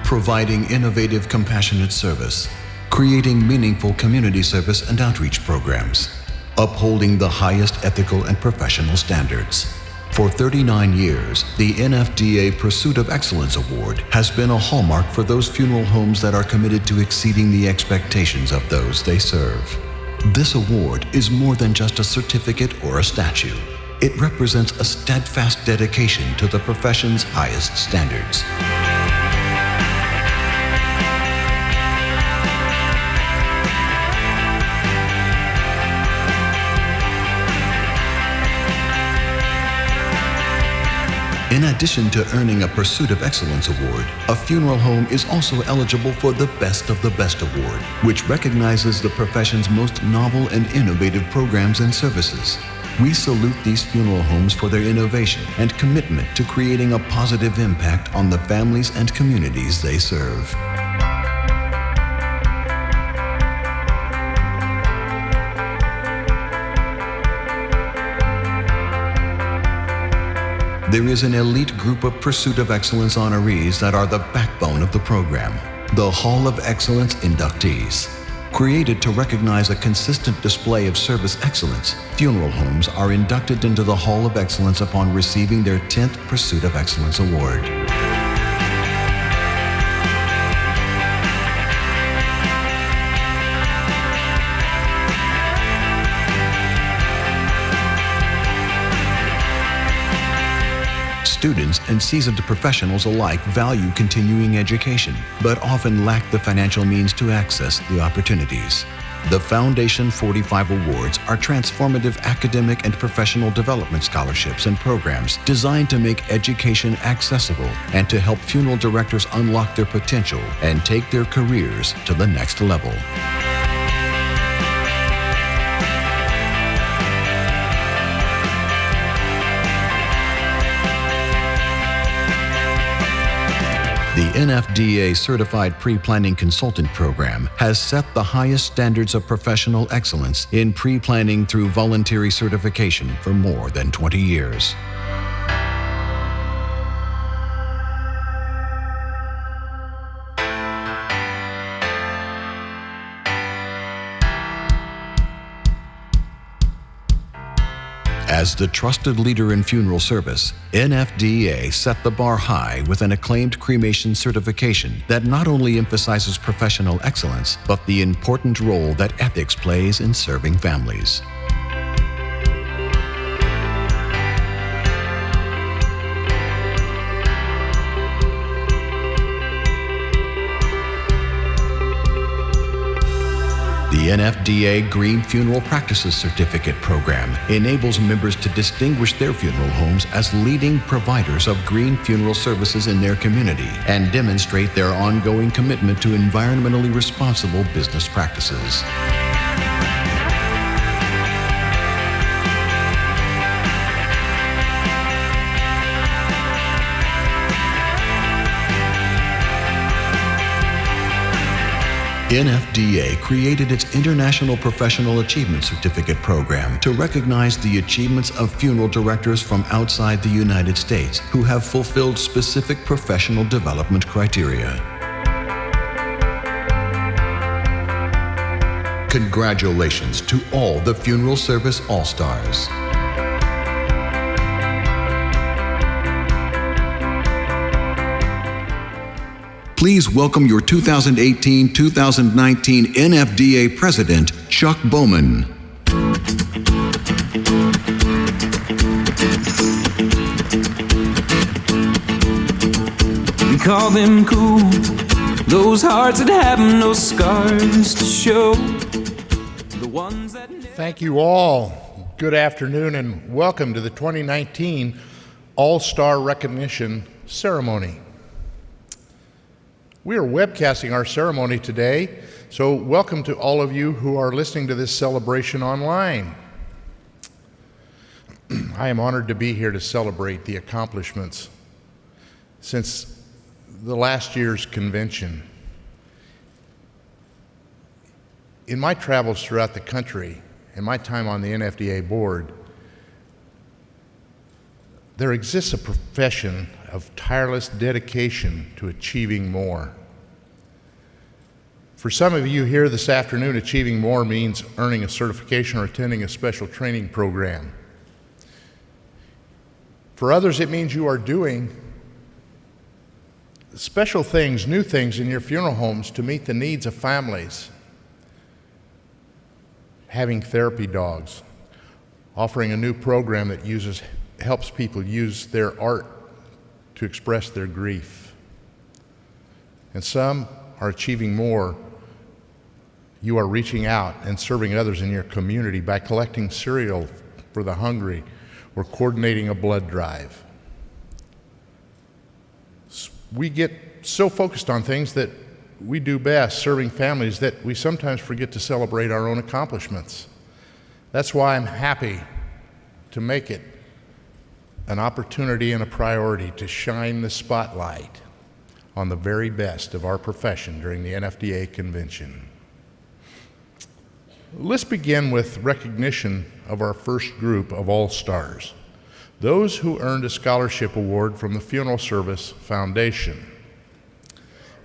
providing innovative, compassionate service, creating meaningful community service and outreach programs, upholding the highest ethical and professional standards. For 39 years, the NFDA Pursuit of Excellence Award has been a hallmark for those funeral homes that are committed to exceeding the expectations of those they serve. This award is more than just a certificate or a statue. It represents a steadfast dedication to the profession's highest standards. In addition to earning a Pursuit of Excellence Award, a funeral home is also eligible for the Best of the Best Award, which recognizes the profession's most novel and innovative programs and services. We salute these funeral homes for their innovation and commitment to creating a positive impact on the families and communities they serve. There is an elite group of Pursuit of Excellence honorees that are the backbone of the program, the Hall of Excellence Inductees. Created to recognize a consistent display of service excellence, funeral homes are inducted into the Hall of Excellence upon receiving their 10th Pursuit of Excellence Award. Students and seasoned professionals alike value continuing education, but often lack the financial means to access the opportunities. The Foundation 45 Awards are transformative academic and professional development scholarships and programs designed to make education accessible and to help funeral directors unlock their potential and take their careers to the next level. The NFDA Certified Preplanning Consultant Program has set the highest standards of professional excellence in pre-planning through voluntary certification for more than 20 years. As the trusted leader in funeral service, NFDA set the bar high with an acclaimed cremation certification that not only emphasizes professional excellence, but the important role that ethics plays in serving families. The NFDA Green Funeral Practices Certificate Program enables members to distinguish their funeral homes as leading providers of green funeral services in their community and demonstrate their ongoing commitment to environmentally responsible business practices. NFDA created its International Professional Achievement Certificate Program to recognize the achievements of funeral directors from outside the United States who have fulfilled specific professional development criteria. Congratulations to all the Funeral Service All-Stars. Please welcome your 2018-2019 NFDA President, Chuck Bowman. We call them cool, those hearts that have no scars to show. The ones that Thank you all. Good afternoon and welcome to the 2019 All-Star Recognition Ceremony. We are webcasting our ceremony today, so welcome to all of you who are listening to this celebration online. I am honored to be here to celebrate the accomplishments since the last year's convention. In my travels throughout the country and my time on the NFDA board, there exists a profession of tireless dedication to achieving more. For some of you here this afternoon, achieving more means earning a certification or attending a special training program. For others, it means you are doing special things, new things in your funeral homes to meet the needs of families. Having therapy dogs, offering a new program that helps people use their art to express their grief. And some are achieving more. You are reaching out and serving others in your community by collecting cereal for the hungry or coordinating a blood drive. We get so focused on things that we do best, serving families, that we sometimes forget to celebrate our own accomplishments. That's why I'm happy to make it an opportunity and a priority to shine the spotlight on the very best of our profession during the NFDA convention. Let's begin with recognition of our first group of All-Stars, those who earned a scholarship award from the Funeral Service Foundation.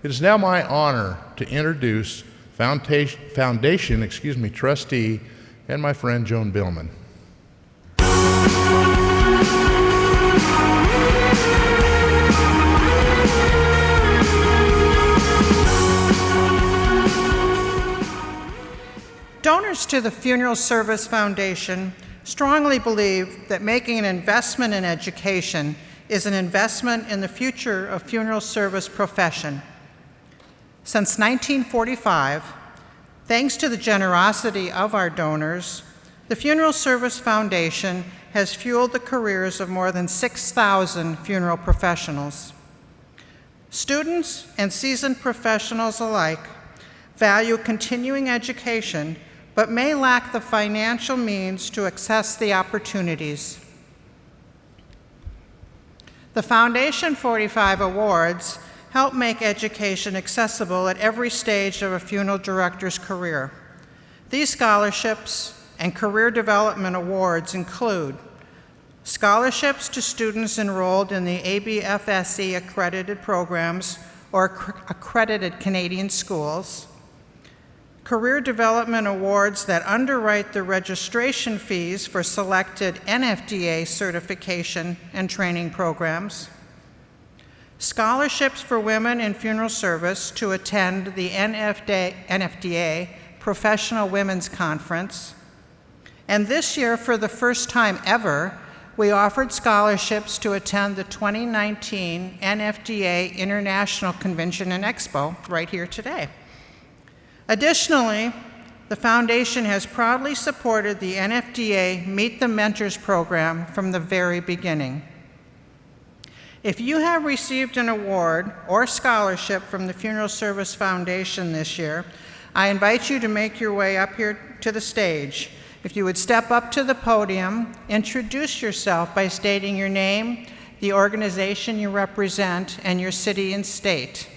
It is now my honor to introduce Foundation trustee and my friend Joan Billman. Donors to the Funeral Service Foundation strongly believe that making an investment in education is an investment in the future of funeral service profession. Since 1945, thanks to the generosity of our donors, the Funeral Service Foundation has fueled the careers of more than 6,000 funeral professionals. Students and seasoned professionals alike value continuing education, but may lack the financial means to access the opportunities. The Foundation 45 Awards help make education accessible at every stage of a funeral director's career. These scholarships and career development awards include scholarships to students enrolled in the APFSP accredited programs or accredited Canadian schools, career development awards that underwrite the registration fees for selected NFDA certification and training programs, scholarships for women in funeral service to attend the NFDA Professional Women's Conference, and this year, for the first time ever, we offered scholarships to attend the 2019 NFDA International Convention and Expo right here today. Additionally, the Foundation has proudly supported the NFDA Meet the Mentors program from the very beginning. If you have received an award or scholarship from the Funeral Service Foundation this year, I invite you to make your way up here to the stage. If you would step up to the podium, introduce yourself by stating your name, the organization you represent, and your city and state.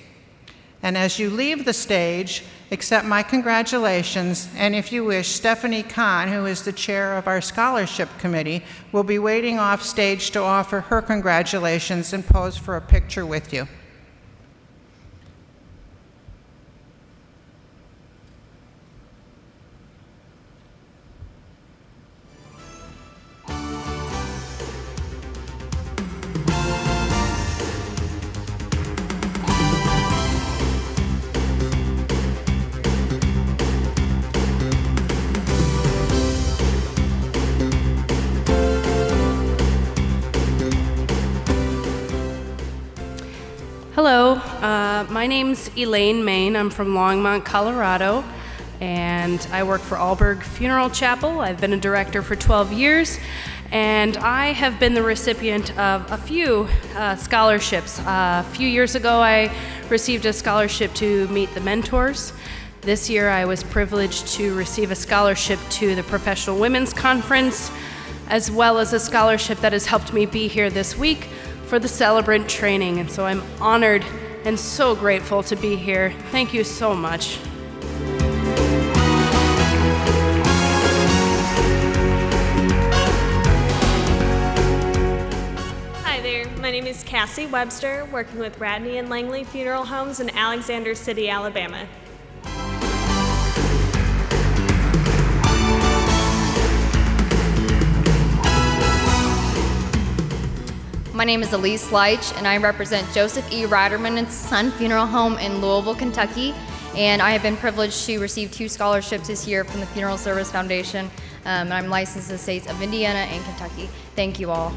And as you leave the stage, accept my congratulations, and if you wish, Stephanie Kahn, who is the chair of our scholarship committee, will be waiting off stage to offer her congratulations and pose for a picture with you. Hello, my name's Elaine Main. I'm from Longmont, Colorado, and I work for Alberg Funeral Chapel. I've been a director for 12 years, and I have been the recipient of a few scholarships. A few years ago, I received a scholarship to Meet the Mentors. This year, I was privileged to receive a scholarship to the Professional Women's Conference, as well as a scholarship that has helped me be here this week for the Celebrant Training, and so I'm honored and so grateful to be here. Thank you so much. Hi there, my name is Cassie Webster, working with Radney and Langley Funeral Homes in Alexander City, Alabama. My name is Elise Leitch, and I represent Joseph E. Riderman and Son Funeral Home in Louisville, Kentucky. And I have been privileged to receive 2 scholarships this year from the Funeral Service Foundation. And I'm licensed in the states of Indiana and Kentucky. Thank you all.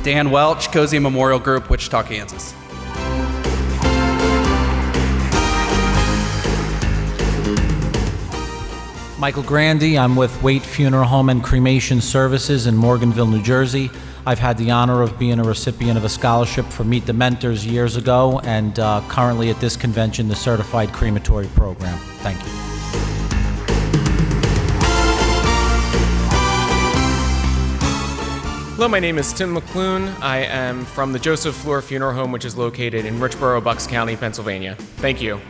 Dan Welch, Cozy Memorial Group, Wichita, Kansas. Michael Grandy, I'm with Waite Funeral Home and Cremation Services in Morganville, New Jersey. I've had the honor of being a recipient of a scholarship for Meet the Mentors years ago, and currently at this convention, the Certified Crematory Program. Thank you. Hello, my name is Tim McClune. I am from the Joseph Fleur Funeral Home, which is located in Richboro, Bucks County, Pennsylvania. Thank you.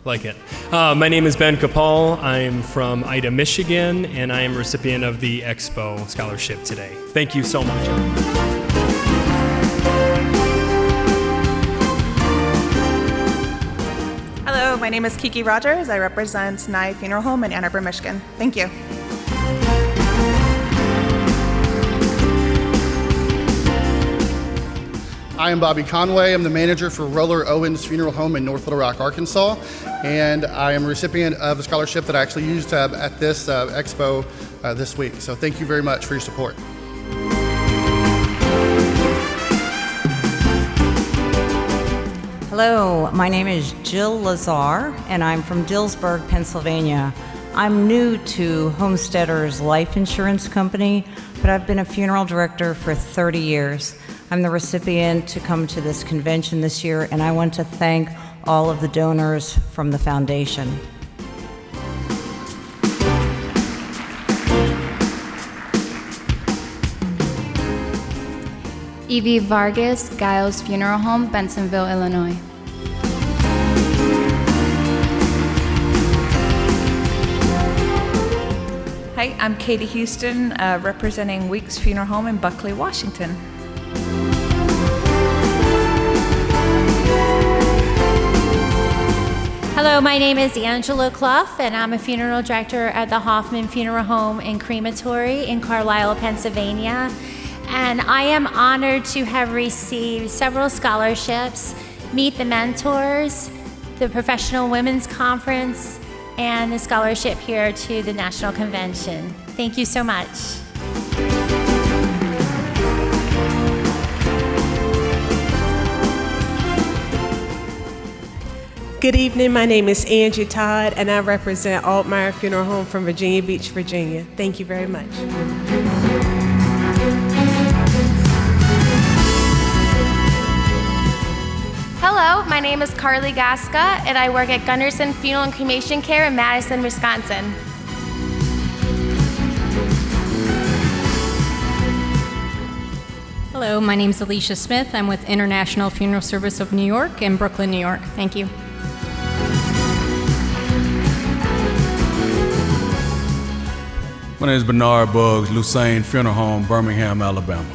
Like it. My name is Ben Kapal. I'm from Ida, Michigan, and I am a recipient of the Expo Scholarship today. Thank you so much. Hello, my name is Kiki Rogers. I represent Nye Funeral Home in Ann Arbor, Michigan. Thank you. I am Bobby Conway. I'm the manager for Roller Owens Funeral Home in North Little Rock, Arkansas, and I am a recipient of a scholarship that I actually used at this expo this week. So thank you very much for your support. Hello, my name is Jill Lazar, and I'm from Dillsburg, Pennsylvania. I'm new to Homesteaders Life Insurance Company, but I've been a funeral director for 30 years. I'm the recipient to come to this convention this year, and I want to thank all of the donors from the foundation. Evie Vargas, Giles Funeral Home, Bensonville, Illinois. Hi, I'm Katie Houston, representing Weeks Funeral Home in Buckley, Washington. Hello, my name is Angela Clough, and I'm a funeral director at the Hoffman Funeral Home and Crematory in Carlisle, Pennsylvania. And I am honored to have received several scholarships, Meet the Mentors, the Professional Women's Conference, and the scholarship here to the National Convention. Thank you so much. Good evening, my name is Angie Todd, and I represent Altmeyer Funeral Home from Virginia Beach, Virginia. Thank you very much. Hello, my name is Carly Gaska, and I work at Gunderson Funeral and Cremation Care in Madison, Wisconsin. Hello, my name is Alicia Smith. I'm with International Funeral Service of New York in Brooklyn, New York. Thank you. My name is Bernard Buggs, Lucerne Funeral Home, Birmingham, Alabama.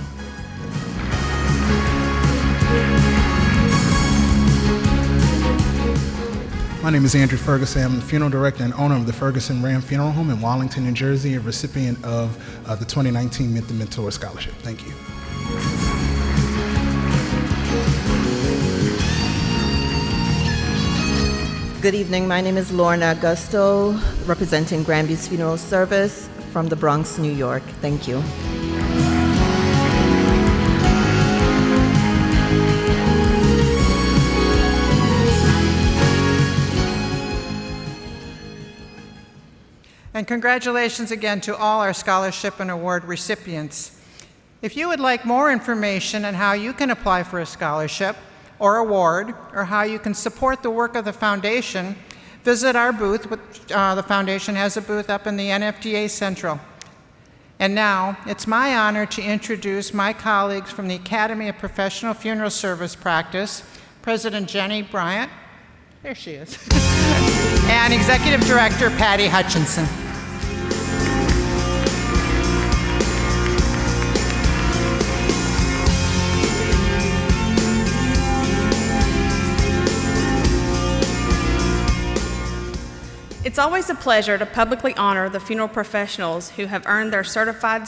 My name is Andrew Ferguson. I'm the funeral director and owner of the Ferguson Ram Funeral Home in Wallington, New Jersey, a recipient of the 2019 Meet the Mentor Scholarship. Thank you. Good evening. My name is Lorna Augusto, representing Granby's Funeral Service from the Bronx, New York. Thank you. And congratulations again to all our scholarship and award recipients. If you would like more information on how you can apply for a scholarship or award, or how you can support the work of the foundation, visit our booth. The foundation has a booth up in the NFDA Central. And now, it's my honor to introduce my colleagues from the Academy of Professional Funeral Service Practice, President Jenny Bryant, there she is, and Executive Director Patty Hutchinson. It's always a pleasure to publicly honor the funeral professionals who have earned their Certified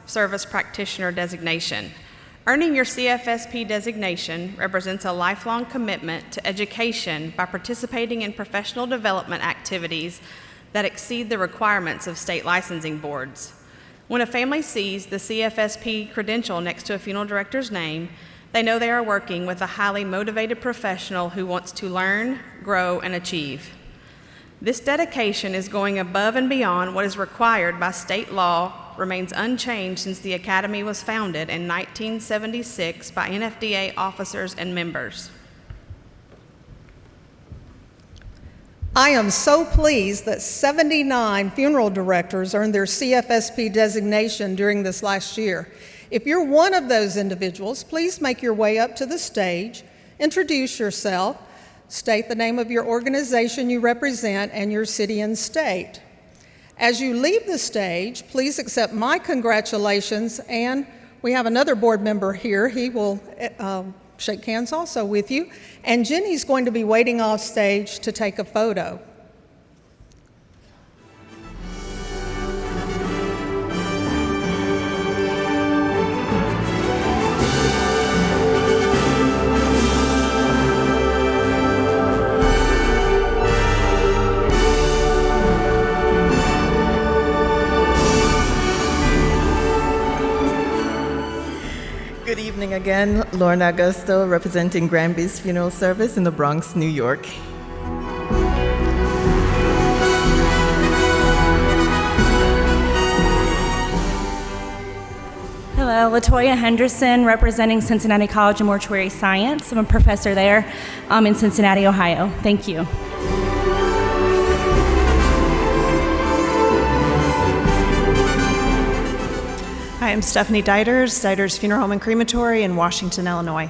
Service Practitioner designation. Earning your CFSP designation represents a lifelong commitment to education by participating in professional development activities that exceed the requirements of state licensing boards. When a family sees the CFSP credential next to a funeral director's name, they know they are working with a highly motivated professional who wants to learn, grow, and achieve. This dedication is going above and beyond what is required by state law, remains unchanged since the Academy was founded in 1976 by NFDA officers and members. I am so pleased that 79 funeral directors earned their CFSP designation during this last year. If you're one of those individuals, please make your way up to the stage, introduce yourself, state the name of your organization you represent and your city and state. As you leave the stage, please accept my congratulations, and we have another board member here. He will shake hands also with you, and Jenny's going to be waiting off stage to take a photo. Good evening again. Lorna Augusto, representing Granby's Funeral Service in the Bronx, New York. Hello, Latoya Henderson, representing Cincinnati College of Mortuary Science. I'm a professor there in Cincinnati, Ohio. Thank you. Hi, I'm Stephanie Deiters Funeral Home and Crematory in Washington, Illinois.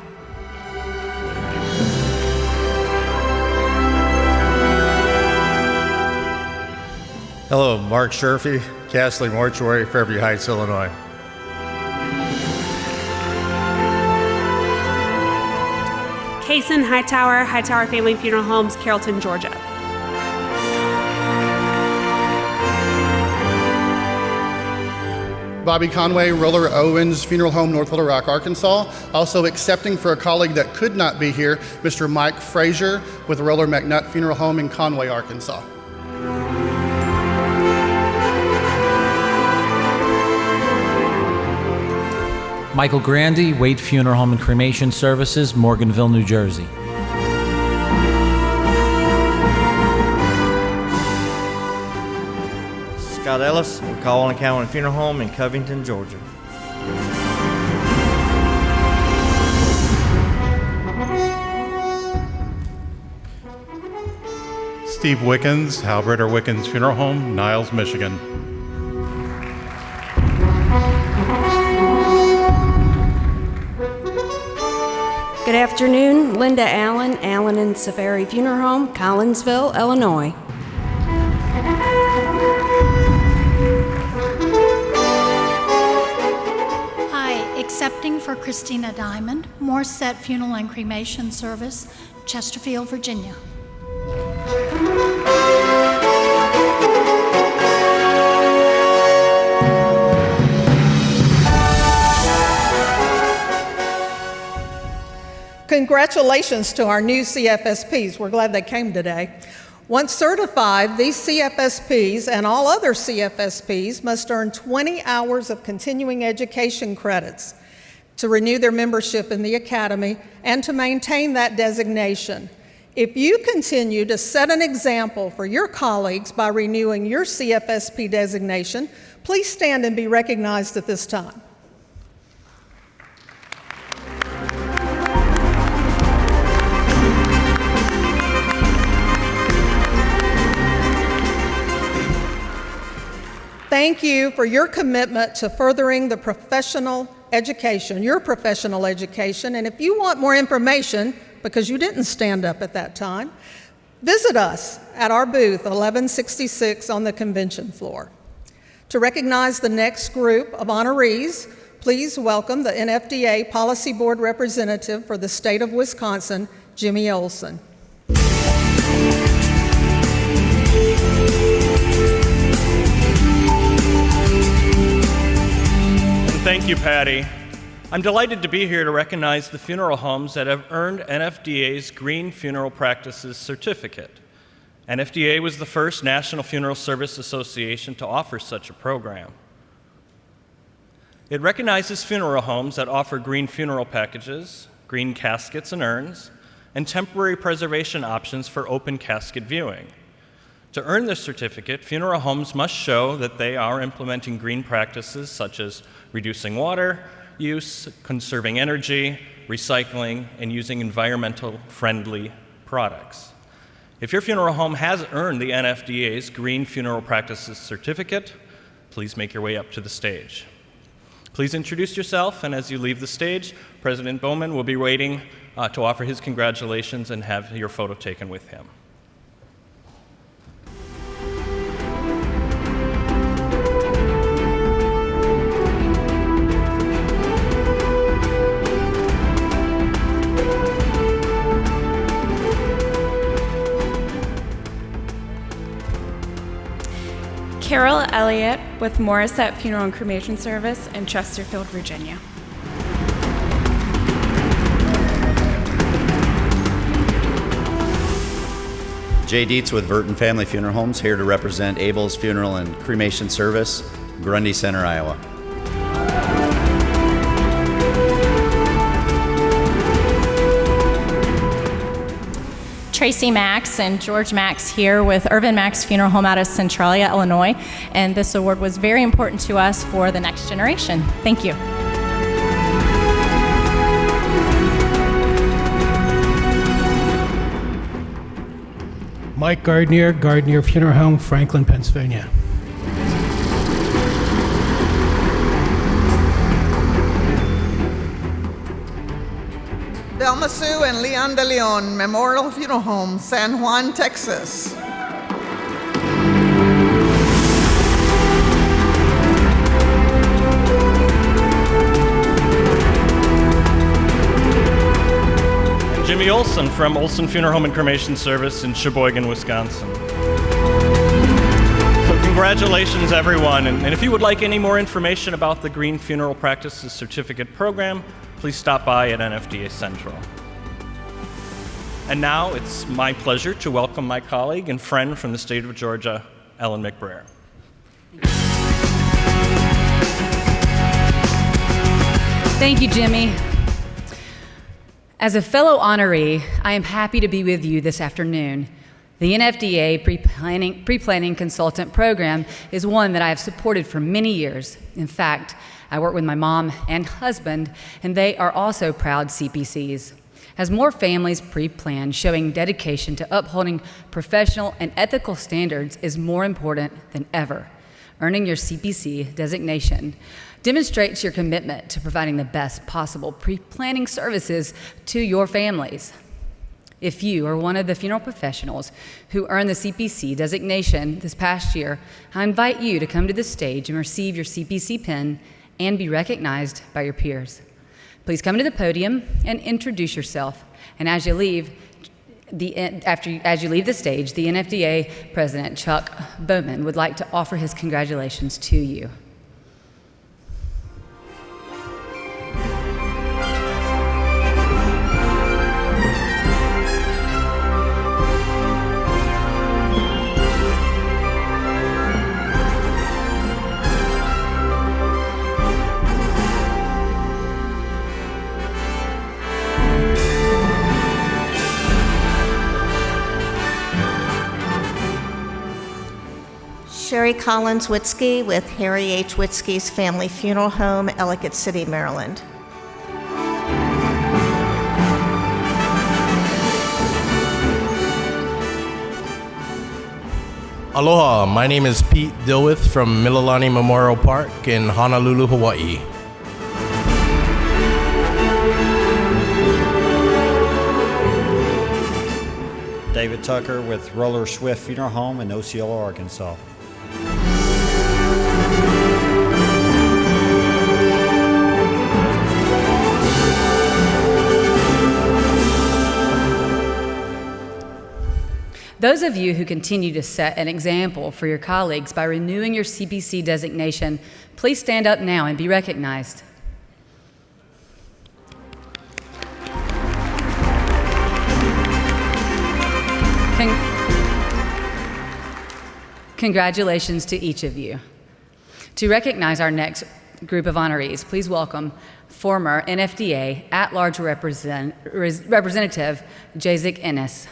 Hello, Mark Sherfy, Castley Mortuary, Fairview Heights, Illinois. Kaysen Hightower Family Funeral Homes, Carrollton, Georgia. Bobby Conway, Roller Owens Funeral Home, North Little Rock, Arkansas. Also accepting for a colleague that could not be here, Mr. Mike Frazier with Roller McNutt Funeral Home in Conway, Arkansas. Michael Grandy, Waite Funeral Home and Cremation Services, Morganville, New Jersey. Scott Ellis, McCall & Cowan Funeral Home in Covington, Georgia. Steve Wickens, Halbritter Wickens Funeral Home, Niles, Michigan. Good afternoon, Linda Allen, Allen and Safari Funeral Home, Collinsville, Illinois. Accepting for Christina Diamond, Morset Funeral and Cremation Service, Chesterfield, Virginia. Congratulations to our new CFSPs. We're glad they came today. Once certified, these CFSPs and all other CFSPs must earn 20 hours of continuing education credits to renew their membership in the Academy and to maintain that designation. If you continue to set an example for your colleagues by renewing your CFSP designation, please stand and be recognized at this time. Thank you for your commitment to furthering the professional education, your professional education. And if you want more information, because you didn't stand up at that time. Visit us at our booth 1166 on the convention floor. To recognize the next group of honorees, please welcome the NFDA Policy Board Representative for the state of Wisconsin, Jimmy Olson. Thank you, Patty. I'm delighted to be here to recognize the funeral homes that have earned NFDA's Green Funeral Practices Certificate. NFDA was the first National Funeral Service Association to offer such a program. It recognizes funeral homes that offer green funeral packages, green caskets and urns, and temporary preservation options for open casket viewing. To earn this certificate, funeral homes must show that they are implementing green practices such as reducing water use, conserving energy, recycling, and using environmental-friendly products. If your funeral home has earned the NFDA's Green Funeral Practices Certificate, please make your way up to the stage. Please introduce yourself, and as you leave the stage, President Bowman will be waiting to offer his congratulations and have your photo taken with him. Carol Elliott with Morissette Funeral and Cremation Service in Chesterfield, Virginia. Jay Dietz with Burton Family Funeral Homes, here to represent Abel's Funeral and Cremation Service, Grundy Center, Iowa. Tracy Max and George Max here with Irvin Max Funeral Home out of Centralia, Illinois, and this award was very important to us for the next generation. Thank you. Mike Gardner, Gardner Funeral Home, Franklin, Pennsylvania. Delma Sue and Leon de Leon, Memorial Funeral Home, San Juan, Texas. And Jimmy Olson from Olson Funeral Home and Cremation Service in Sheboygan, Wisconsin. So congratulations, everyone. And if you would like any more information about the Green Funeral Practices Certificate Program, please stop by at NFDA Central. And now it's my pleasure to welcome my colleague and friend from the state of Georgia, Ellen McBrayer. Thank you, Jimmy. As a fellow honoree, I am happy to be with you this afternoon. The NFDA Preplanning Consultant Program is one that I have supported for many years. In fact, I work with my mom and husband, and they are also proud CPCs. As more families pre-plan, showing dedication to upholding professional and ethical standards is more important than ever. Earning your CPC designation demonstrates your commitment to providing the best possible pre-planning services to your families. If you are one of the funeral professionals who earned the CPC designation this past year, I invite you to come to the stage and receive your CPC pin and be recognized by your peers. Please come to the podium and introduce yourself. And as you leave the stage, the NFDA President, Chuck Bowman, would like to offer his congratulations to you. Sherry Collins Witzke with Harry H. Witzke's Family Funeral Home, Ellicott City, Maryland. Aloha, my name is Pete Dilwith from Mililani Memorial Park in Honolulu, Hawaii. David Tucker with Roller Swift Funeral Home in Osceola, Arkansas. Those of you who continue to set an example for your colleagues by renewing your CPC designation, please stand up now and be recognized. Congratulations to each of you. To recognize our next group of honorees, please welcome former NFDA at-large Representative Jazik Ennis.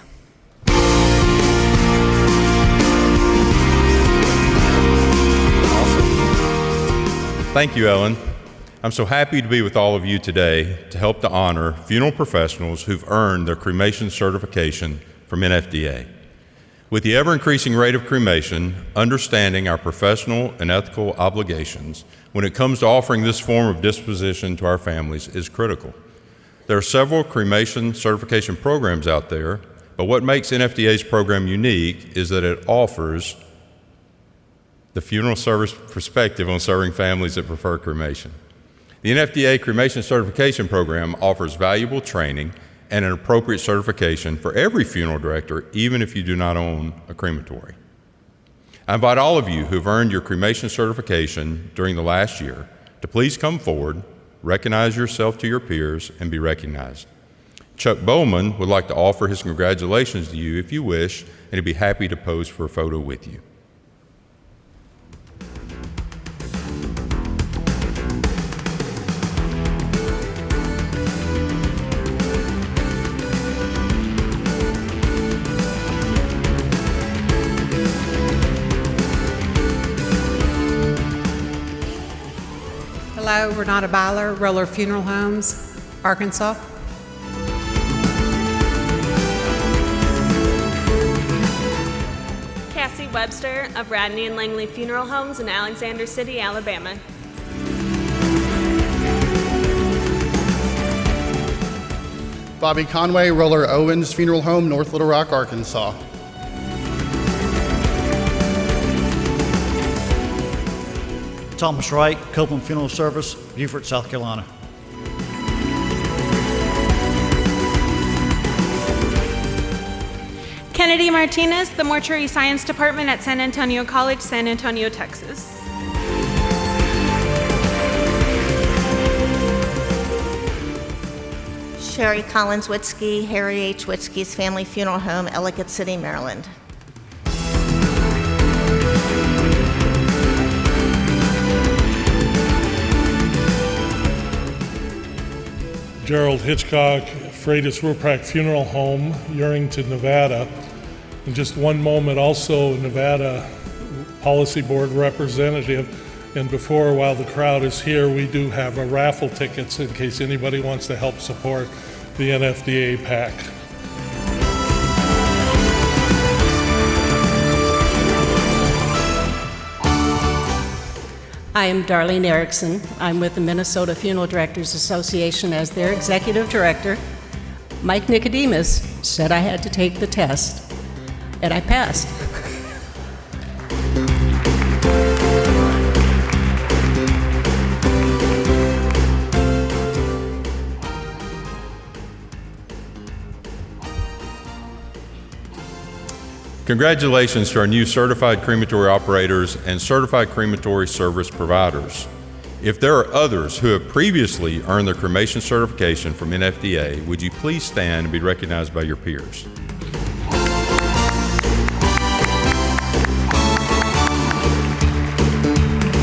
Thank you, Ellen. I'm so happy to be with all of you today to help to honor funeral professionals who've earned their cremation certification from NFDA. With the ever-increasing rate of cremation, understanding our professional and ethical obligations when it comes to offering this form of disposition to our families is critical. There are several cremation certification programs out there, but what makes NFDA's program unique is that it offers the funeral service perspective on serving families that prefer cremation. The NFDA Cremation Certification Program offers valuable training and an appropriate certification for every funeral director, even if you do not own a crematory. I invite all of you who have earned your cremation certification during the last year to please come forward, recognize yourself to your peers, and be recognized. Chuck Bowman would like to offer his congratulations to you if you wish, and he'd be happy to pose for a photo with you. Hello, Renata Byler, Roller Funeral Homes, Arkansas. Cassie Webster of Radney and Langley Funeral Homes in Alexander City, Alabama. Bobby Conway, Roller Owens Funeral Home, North Little Rock, Arkansas. Thomas Wright, Copeland Funeral Service, Beaufort, South Carolina. Kennedy Martinez, the Mortuary Science Department at San Antonio College, San Antonio, Texas. Sherry Collins-Witzke, Harry H. Witzke's Family Funeral Home, Ellicott City, Maryland. Gerald Hitchcock, Freitas Ruprecht Funeral Home, Urington, Nevada. In just one moment, also Nevada Policy Board representative. And before, while the crowd is here, we do have a raffle tickets in case anybody wants to help support the NFDA PAC. I am Darlene Erickson. I'm with the Minnesota Funeral Directors Association as their executive director. Mike Nicodemus said I had to take the test, and I passed. Congratulations to our new certified crematory operators and certified crematory service providers. If there are others who have previously earned their cremation certification from NFDA, would you please stand and be recognized by your peers?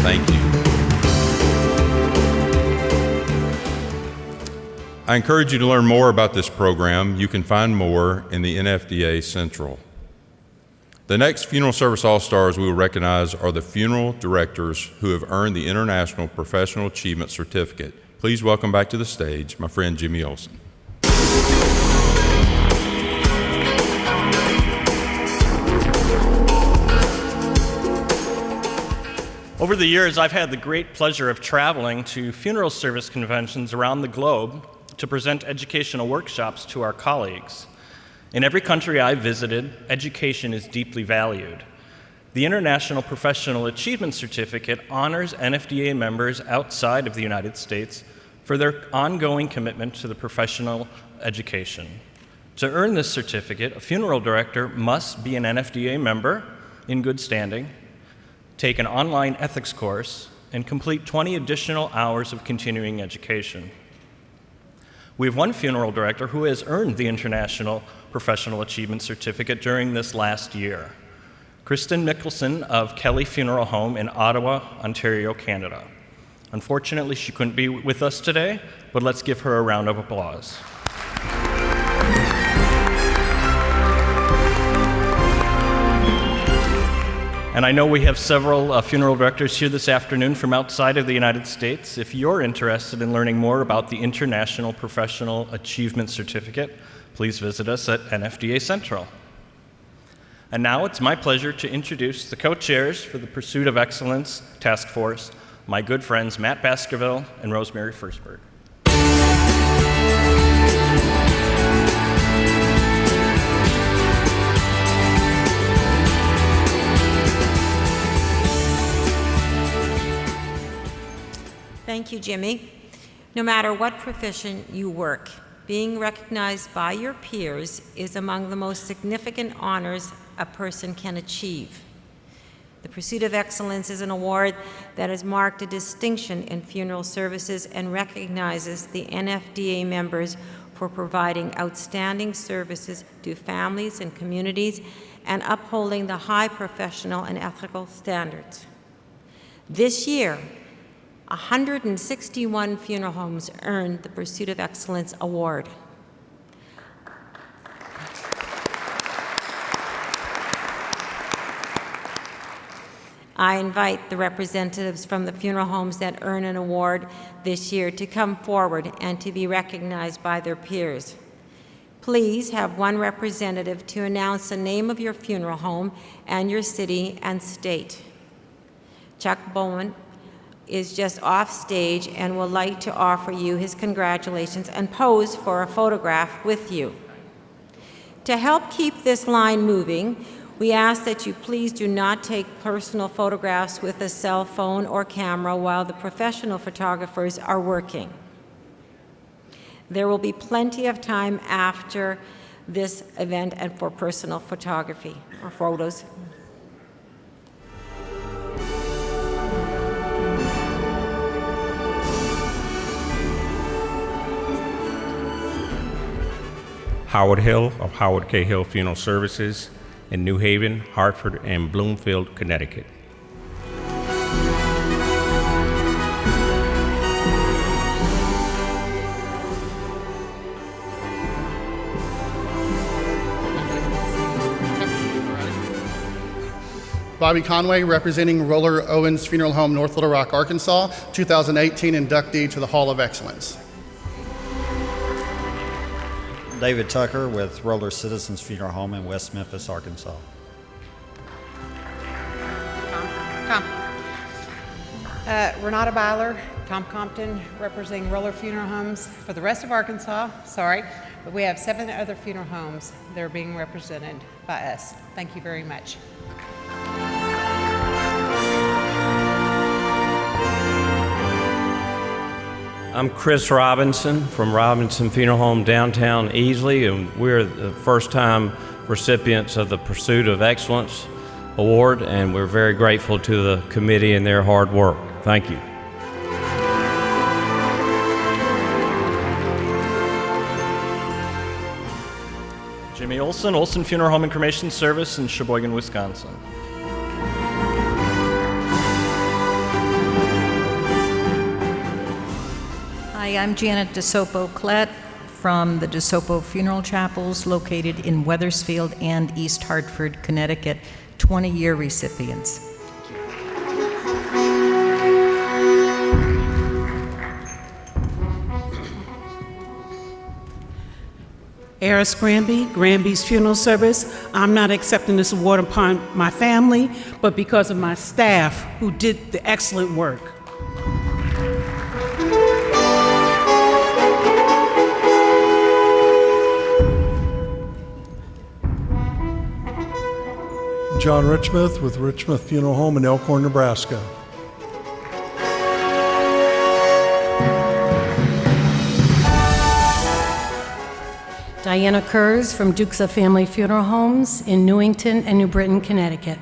Thank you. I encourage you to learn more about this program. You can find more in the NFDA Central. The next Funeral Service All-Stars we will recognize are the funeral directors who have earned the International Professional Achievement Certificate. Please welcome back to the stage my friend Jimmy Olson. Over the years, I've had the great pleasure of traveling to funeral service conventions around the globe to present educational workshops to our colleagues. In every country I visited, education is deeply valued. The International Professional Achievement Certificate honors NFDA members outside of the United States for their ongoing commitment to the professional education. To earn this certificate, a funeral director must be an NFDA member in good standing, take an online ethics course, and complete 20 additional hours of continuing education. We have one funeral director who has earned the International Professional Achievement Certificate during this last year. Kristen Mickelson of Kelly Funeral Home in Ottawa, Ontario, Canada. Unfortunately, she couldn't be with us today, but let's give her a round of applause. And I know we have several funeral directors here this afternoon from outside of the United States. If you're interested in learning more about the International Professional Achievement Certificate, please visit us at NFDA Central. And now it's my pleasure to introduce the co-chairs for the Pursuit of Excellence Task Force, my good friends Matt Baskerville and Rosemary Firstberg. Thank you, Jimmy. No matter what profession you work, being recognized by your peers is among the most significant honors a person can achieve. The Pursuit of Excellence is an award that has marked a distinction in funeral services and recognizes the NFDA members for providing outstanding services to families and communities and upholding the high professional and ethical standards. This year, 161 funeral homes earned the Pursuit of Excellence Award. I invite the representatives from the funeral homes that earn an award this year to come forward and to be recognized by their peers. Please have one representative to announce the name of your funeral home and your city and state. Chuck Bowman is just off stage and would like to offer you his congratulations and pose for a photograph with you. To help keep this line moving, we ask that you please do not take personal photographs with a cell phone or camera while the professional photographers are working. There will be plenty of time after this event and for personal photography or photos. Howard Hill of Howard K. Hill Funeral Services in New Haven, Hartford, and Bloomfield, Connecticut. Bobby Conway, representing Roller Owens Funeral Home, North Little Rock, Arkansas, 2018 inductee to the Hall of Excellence. David Tucker with Roller Citizens Funeral Home in West Memphis, Arkansas. Tom. Renata Byler, Tom Compton, representing Roller Funeral Homes for the rest of Arkansas. Sorry, but we have 7 other funeral homes that are being represented by us. Thank you very much. I'm Chris Robinson from Robinson Funeral Home downtown Easley, and we're the first-time recipients of the Pursuit of Excellence Award, and we're very grateful to the committee and their hard work. Thank you. Jimmy Olson, Olson Funeral Home and Cremation Service in Sheboygan, Wisconsin. Hi, I'm Janet DeSopo-Klett from the DeSopo Funeral Chapels located in Wethersfield and East Hartford, Connecticut, 20-year recipients. Eris Granby, Granby's Funeral Service. I'm not accepting this award upon my family, but because of my staff who did the excellent work. John Richmouth with Richmouth Funeral Home in Elkhorn, Nebraska. Diana Kurz from Dukes of Family Funeral Homes in Newington and New Britain, Connecticut.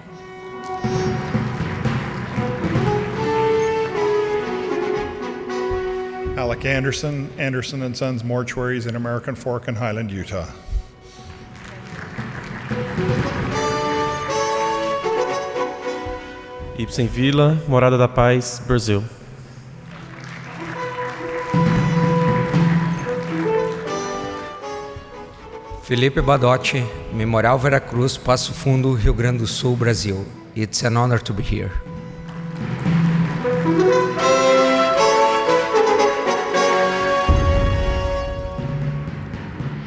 Alec Anderson, Anderson & Sons Mortuaries in American Fork and Highland, Utah. Ibsen Villa, Morada da Paz, Brazil. Felipe Badotti, Memorial Veracruz, Passo Fundo, Rio Grande do Sul, Brasil. It's an honor to be here.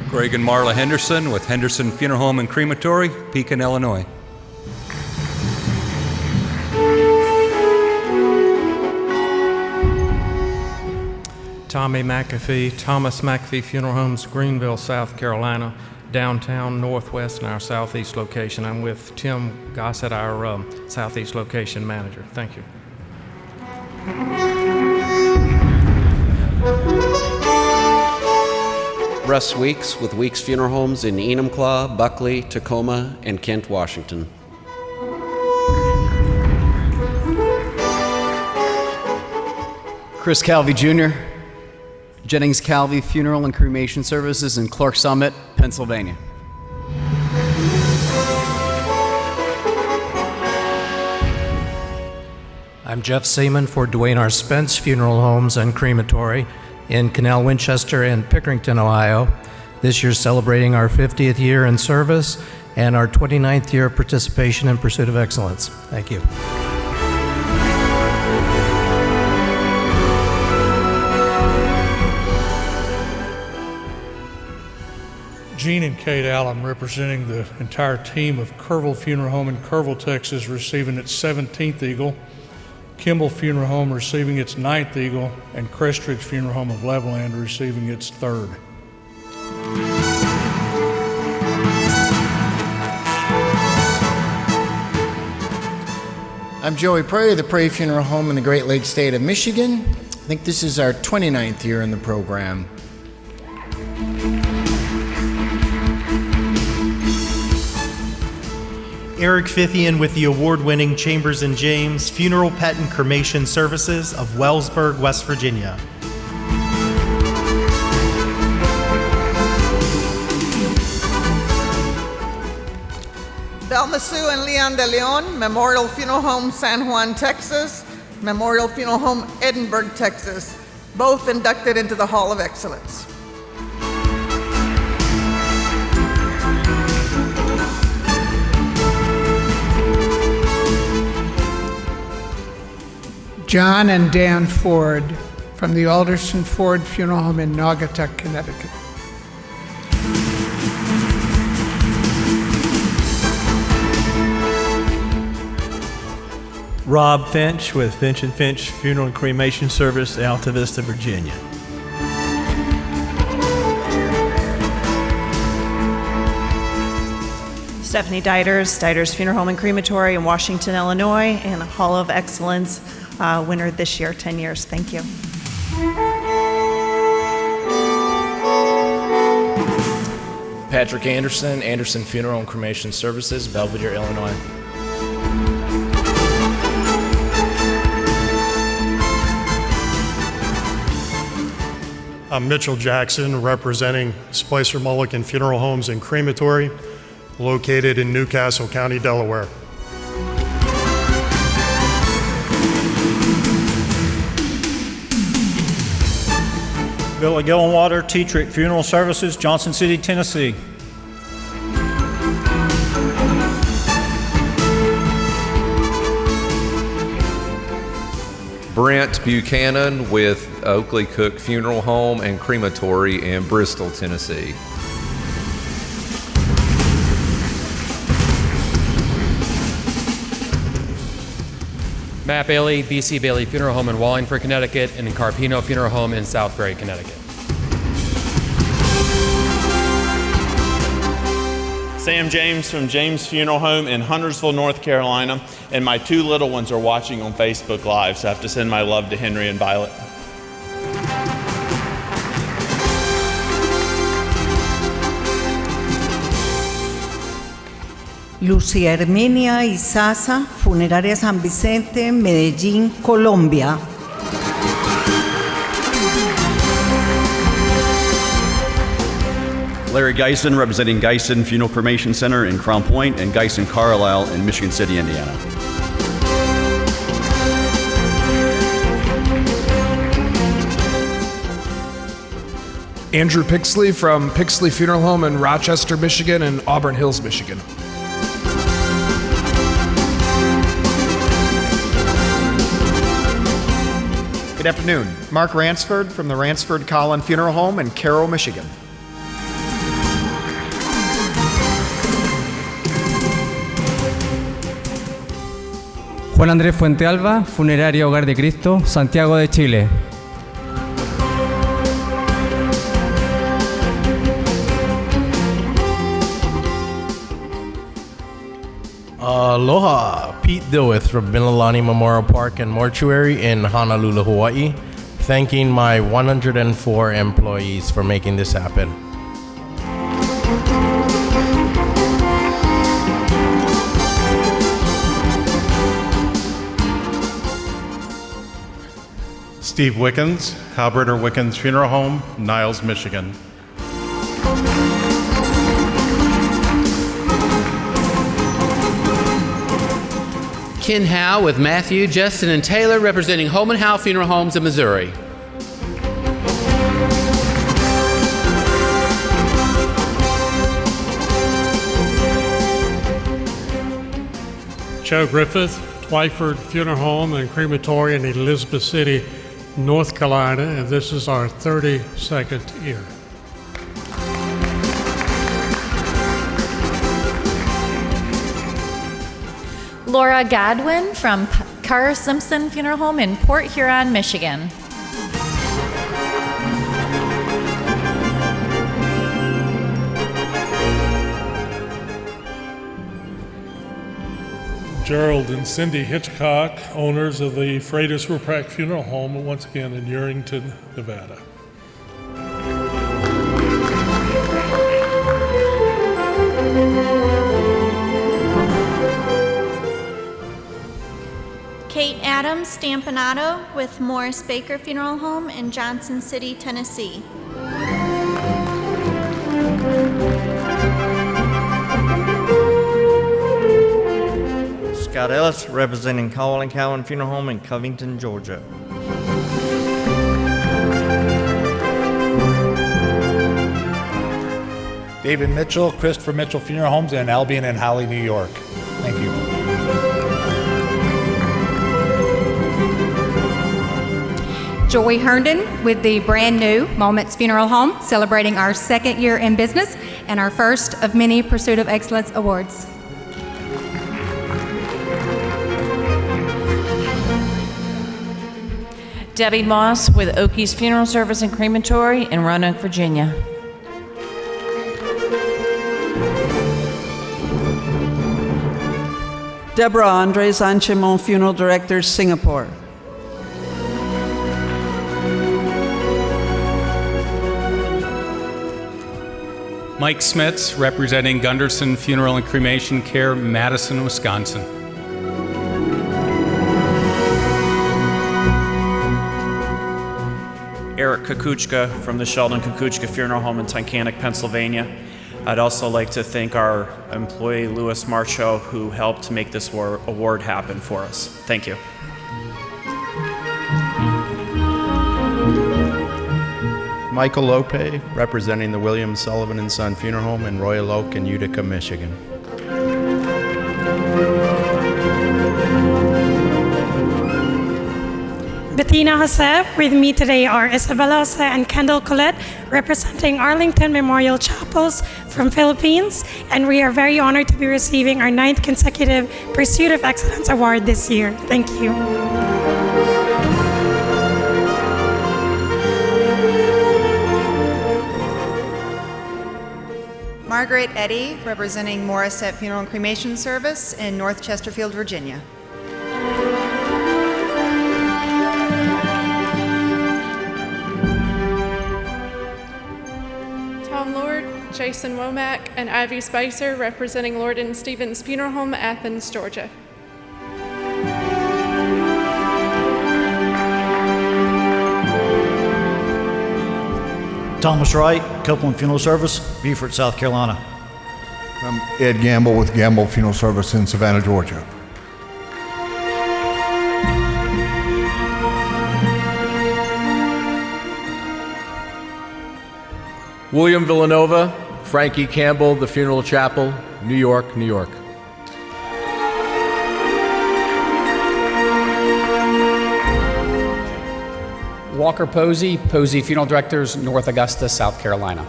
Greg and Marla Henderson with Henderson Funeral Home and Crematory, Pekin, Illinois. Tommy McAfee, Thomas McAfee Funeral Homes, Greenville, South Carolina, downtown, northwest, and our southeast location. I'm with Tim Gossett, our southeast location manager. Thank you. Russ Weeks with Weeks Funeral Homes in Enumclaw, Buckley, Tacoma, and Kent, Washington. Chris Calvi Jr., Jennings Calvi Funeral and Cremation Services in Clark Summit, Pennsylvania. I'm Jeff Seaman for Dwayne R. Spence Funeral Homes and Crematory in Canal, Winchester, and Pickerington, Ohio. This year celebrating our 50th year in service and our 29th year of participation in Pursuit of Excellence. Thank you. Gene and Kate Allen, representing the entire team of Kerrville Funeral Home in Kerrville, Texas, receiving its 17th Eagle, Kimball Funeral Home receiving its 9th Eagle, and Crestridge Funeral Home of Levelland receiving its 3rd. I'm Joey Prairie, the Prairie Funeral Home in the Great Lakes State of Michigan. I think this is our 29th year in the program. Eric Fithian with the award-winning Chambers & James Funeral Pet and Cremation Services of Wellsburg, West Virginia. Delma Sue and Leon De Leon, Memorial Funeral Home, San Juan, Texas, Memorial Funeral Home, Edinburgh, Texas, both inducted into the Hall of Excellence. John and Dan Ford from the Alderson Ford Funeral Home in Naugatuck, Connecticut. Rob Finch with Finch & Finch Funeral and Cremation Service, Alta Vista, Virginia. Stephanie Diders Funeral Home and Crematory in Washington, Illinois, and Hall of Excellence winner this year, 10 years. Thank you. Patrick Anderson, Anderson Funeral and Cremation Services, Belvedere, Illinois. I'm Mitchell Jackson, representing Spicer Mulligan Funeral Homes and Crematory, located in Newcastle County, Delaware. Villa Gillenwater, Tetrick Funeral Services, Johnson City, Tennessee. Brent Buchanan with Oakley Cook Funeral Home and Crematory in Bristol, Tennessee. Matt Bailey, BC Bailey Funeral Home in Wallingford, Connecticut, and Carpino Funeral Home in Southbury, Connecticut. Sam James from James Funeral Home in Huntersville, North Carolina, and my two little ones are watching on Facebook Live, so I have to send my love to Henry and Violet. Lucia Herminia Izaza, Funeraria San Vicente, Medellín, Colombia. Larry Geisen, representing Geisen Funeral Cremation Center in Crown Point and Geisen Carlisle in Michigan City, Indiana. Andrew Pixley from Pixley Funeral Home in Rochester, Michigan and Auburn Hills, Michigan. Good afternoon. Mark Ransford from the Ransford Collin Funeral Home in Carroll, Michigan. Juan Andrés Fuentealba, Funeraria Hogar de Cristo, Santiago de Chile. Aloha, Pete Dilwith from Mililani Memorial Park and Mortuary in Honolulu, Hawaii, thanking my 104 employees for making this happen. Steve Wickens, Halberter Wickens Funeral Home, Niles, Michigan. Ken Howe with Matthew, Justin, and Taylor representing Holman Howe Funeral Homes in Missouri. Joe Griffith, Twyford Funeral Home and Crematory in Elizabeth City, North Carolina, and this is our 32nd year. Laura Godwin from Carr Simpson Funeral Home in Port Huron, Michigan. Gerald and Cindy Hitchcock, owners of the Freitas Ruprecht Funeral Home, once again in Urington, Nevada. Kate Adams Stampinato with Morris Baker Funeral Home in Johnson City, Tennessee. Scott Ellis, representing Cowell & Cowan Funeral Home in Covington, Georgia. David Mitchell, Christopher Mitchell Funeral Homes in Albion and Holly, New York. Thank you. Joy Herndon with the brand new Moments Funeral Home, celebrating our second year in business and our first of many Pursuit of Excellence awards. Debbie Moss with Okies Funeral Service and Crematory in Roanoke, Virginia. Deborah Andres Anchemon, Funeral Director, Singapore. Mike Smits, representing Gunderson Funeral and Cremation Care, Madison, Wisconsin. Eric Kukuchka from the Sheldon Kukuchka Funeral Home in Tunkhannock, Pennsylvania. I'd also like to thank our employee, Louis Marcho, who helped make this award happen for us. Thank you. Michael Lope, representing the William Sullivan & Son Funeral Home in Royal Oak in Utica, Michigan. Bettina Jose, with me today are Isabella Jose and Kendall Collette, representing Arlington Memorial Chapels from Philippines, and we are very honored to be receiving our 9th consecutive Pursuit of Excellence Award this year. Thank you. Margaret Eddy, representing Morissette Funeral and Cremation Service in North Chesterfield, Virginia. Tom Lord, Jason Womack, and Ivy Spicer, representing Lord and Stevens Funeral Home, Athens, Georgia. Thomas Wright, Copeland Funeral Service, Beaufort, South Carolina. I'm Ed Gamble with Gamble Funeral Service in Savannah, Georgia. William Villanova, Frankie Campbell, The Funeral Chapel, New York, New York. Walker Posey, Posey Funeral Directors, North Augusta, South Carolina.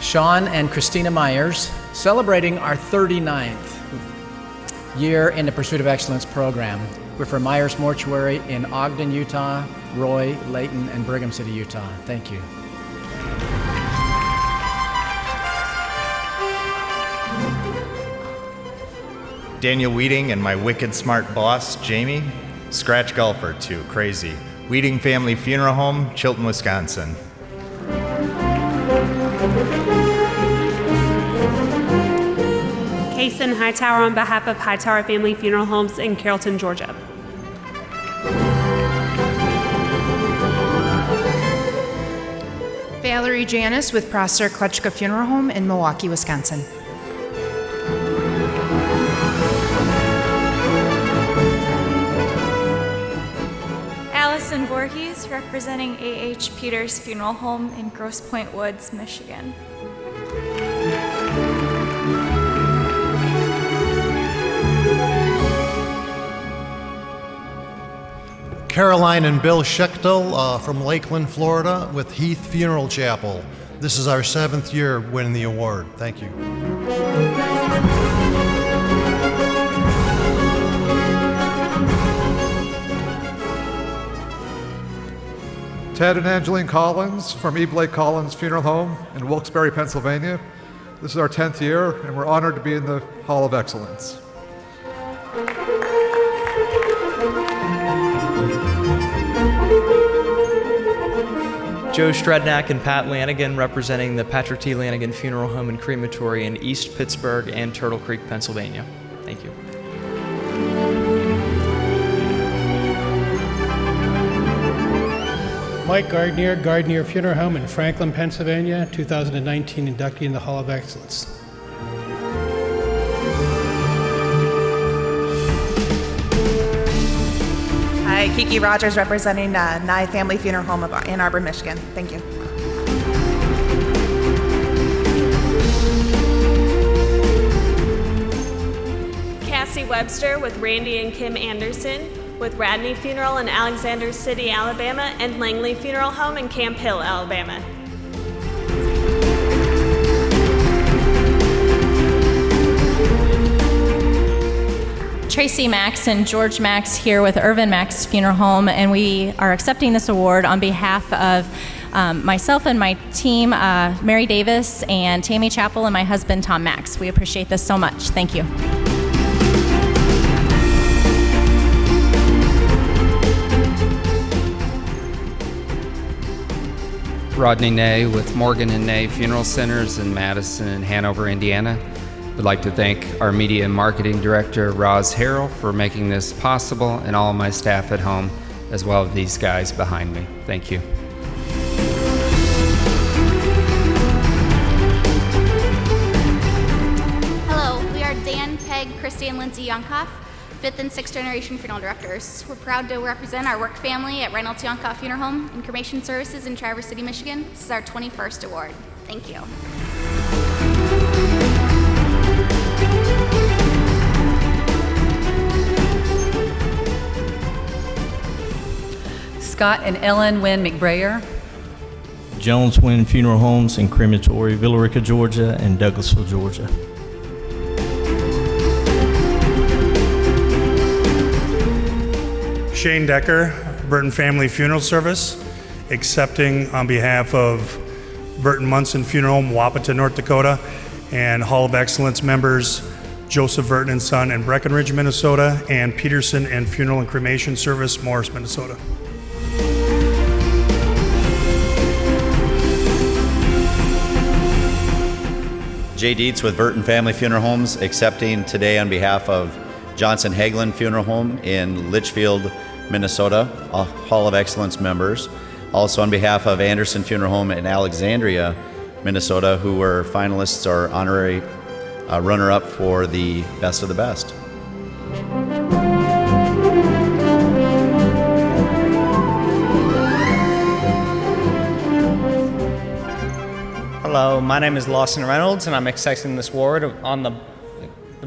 Sean and Christina Myers, celebrating our 39th year in the Pursuit of Excellence program. We're from Myers Mortuary in Ogden, Utah, Roy, Layton, and Brigham City, Utah. Thank you. Daniel Weeding and my wicked smart boss, Jamie. Scratch golfer, too, crazy. Weeding Family Funeral Home, Chilton, Wisconsin. Kason Hightower on behalf of Hightower Family Funeral Homes in Carrollton, Georgia. Valerie Janis with Prosser Klutschka Funeral Home in Milwaukee, Wisconsin. Allison Voorhees, representing A.H. Peters Funeral Home in Grosse Pointe Woods, Michigan. Caroline and Bill Schechtel from Lakeland, Florida with Heath Funeral Chapel. This is our 7th year winning the award. Thank you. Ted and Angeline Collins from E. Blake Collins Funeral Home in Wilkes-Barre, Pennsylvania. This is our 10th year, and we're honored to be in the Hall of Excellence. Joe Strednak and Pat Lanigan, representing the Patrick T. Lanigan Funeral Home and Crematory in East Pittsburgh and Turtle Creek, Pennsylvania. Thank you. Mike Gardner, Gardner Funeral Home in Franklin, Pennsylvania, 2019 inductee in the Hall of Excellence. Hi, Kiki Rogers, representing Nye Family Funeral Home of Ann Arbor, Michigan. Thank you. Cassie Webster with Randy and Kim Anderson with Radney Funeral in Alexander City, Alabama, and Langley Funeral Home in Camp Hill, Alabama. Tracy Max and George Max here with Irvin Max Funeral Home, and we are accepting this award on behalf of myself and my team, Mary Davis and Tammy Chappell, and my husband, Tom Max. We appreciate this so much. Thank you. Rodney Ney with Morgan and Ney Funeral Centers in Madison and Hanover, Indiana. I'd like to thank our Media and Marketing Director, Roz Harrell, for making this possible, and all of my staff at home, as well as these guys behind me. Thank you. Hello, we are Dan, Peg, Christy, and Lindsay Yonkoff, 5th and 6th generation funeral directors. We're proud to represent our work family at Reynolds Yonkoff Funeral Home and Cremation Services in Traverse City, Michigan. This is our 21st award. Thank you. Scott and Ellen Wynn McBrayer. Jones Wynn Funeral Homes and Crematory, Villarica, Georgia, and Douglasville, Georgia. Shane Decker, Burton Family Funeral Service, accepting on behalf of Burton Munson Funeral Home, Wapata, North Dakota, and Hall of Excellence members Joseph Burton and Son in Breckenridge, Minnesota, and Peterson and Funeral and Cremation Service, Morris, Minnesota. Jay Dietz with Burton Family Funeral Homes, accepting today on behalf of Johnson Hagelin Funeral Home in Litchfield, Minnesota, Hall of Excellence members. Also on behalf of Anderson Funeral Home in Alexandria, Minnesota, who were finalists or honorary runner-up for the Best of the Best. Hello, my name is Lawson Reynolds, and I'm accepting this award on the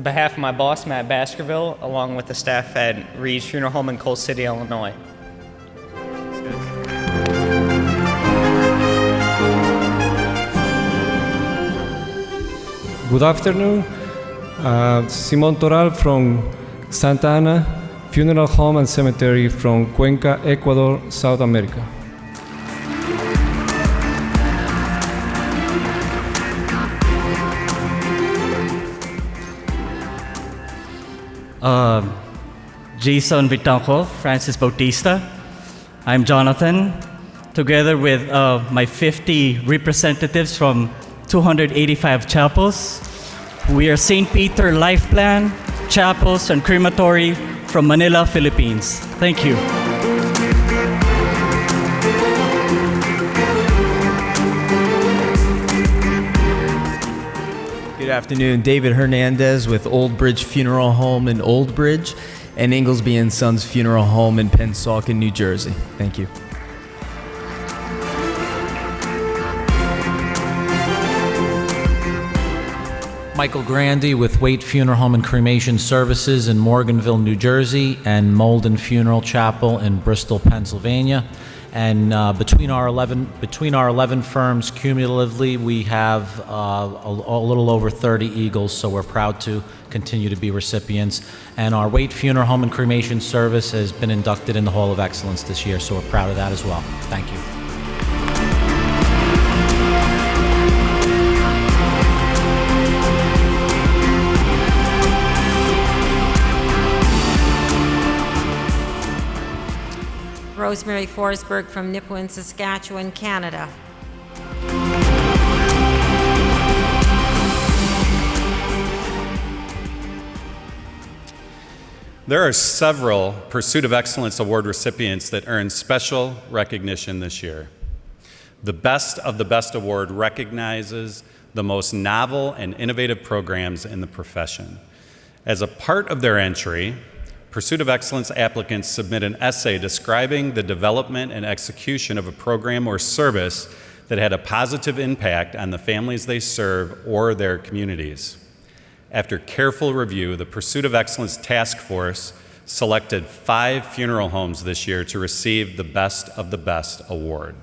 behalf of my boss, Matt Baskerville, along with the staff at Reed's Funeral Home in Coal City, Illinois. Good afternoon. Simon Toral from Santa Ana Funeral Home and Cemetery from Cuenca, Ecuador, South America. Jason Vitanco, Francis Bautista. I'm Jonathan, together with my 50 representatives from 285 chapels. We are St. Peter Life Plan, Chapels, and Crematory from Manila, Philippines. Thank you. Good afternoon, David Hernandez with Old Bridge Funeral Home in Old Bridge and Inglesby and Sons Funeral Home in Pennsauken, New Jersey. Thank you. Michael Grandy with Waite Funeral Home and Cremation Services in Morganville, New Jersey, and Molden Funeral Chapel in Bristol, Pennsylvania. And between our 11 firms, cumulatively, we have a little over 30 Eagles, so we're proud to continue to be recipients. And our Waite Funeral Home and Cremation Service has been inducted in the Hall of Excellence this year, so we're proud of that as well. Thank you. Rosemary Forsberg from Nipawin, Saskatchewan, Canada. There are several Pursuit of Excellence Award recipients that earned special recognition this year. The Best of the Best Award recognizes the most novel and innovative programs in the profession. As a part of their entry, Pursuit of Excellence applicants submit an essay describing the development and execution of a program or service that had a positive impact on the families they serve or their communities. After careful review, the Pursuit of Excellence Task Force selected 5 funeral homes this year to receive the Best of the Best award.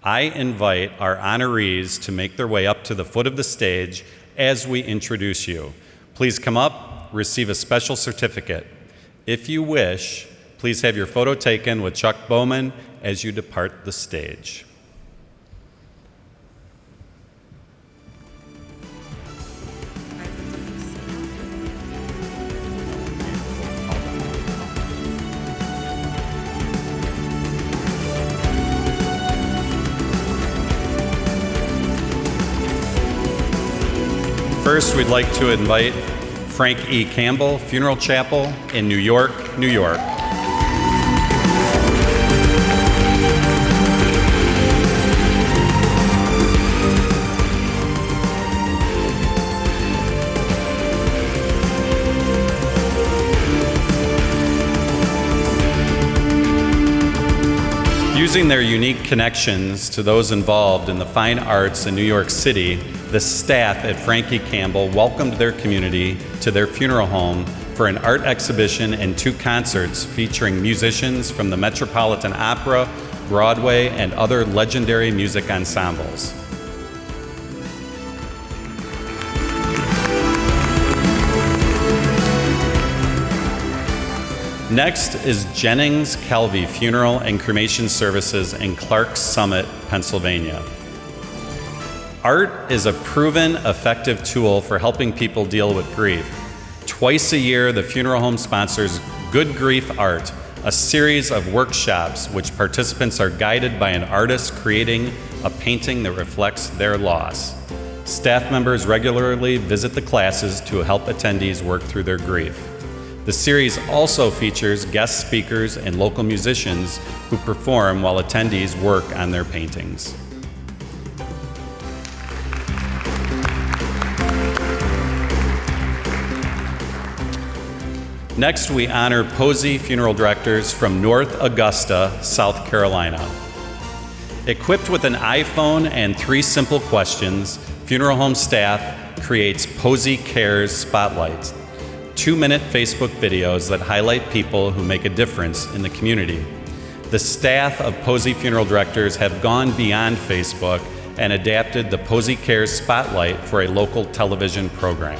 I invite our honorees to make their way up to the foot of the stage as we introduce you. Please come up, receive a special certificate. If you wish, please have your photo taken with Chuck Bowman as you depart the stage. First, we'd like to invite Frank E. Campbell, Funeral Chapel in New York, New York. Using their unique connections to those involved in the fine arts in New York City, the staff at Frankie Campbell welcomed their community to their funeral home for an art exhibition and 2 concerts featuring musicians from the Metropolitan Opera, Broadway, and other legendary music ensembles. Next is Jennings Calvi Funeral and Cremation Services in Clarks Summit, Pennsylvania. Art is a proven, effective tool for helping people deal with grief. Twice a year, the funeral home sponsors Good Grief Art, a series of workshops which participants are guided by an artist creating a painting that reflects their loss. Staff members regularly visit the classes to help attendees work through their grief. The series also features guest speakers and local musicians who perform while attendees work on their paintings. Next, we honor Posey Funeral Directors from North Augusta, South Carolina. Equipped with an iPhone and 3 simple questions, funeral home staff creates Posey Cares Spotlights, 2-minute Facebook videos that highlight people who make a difference in the community. The staff of Posey Funeral Directors have gone beyond Facebook and adapted the Posey Cares Spotlight for a local television program.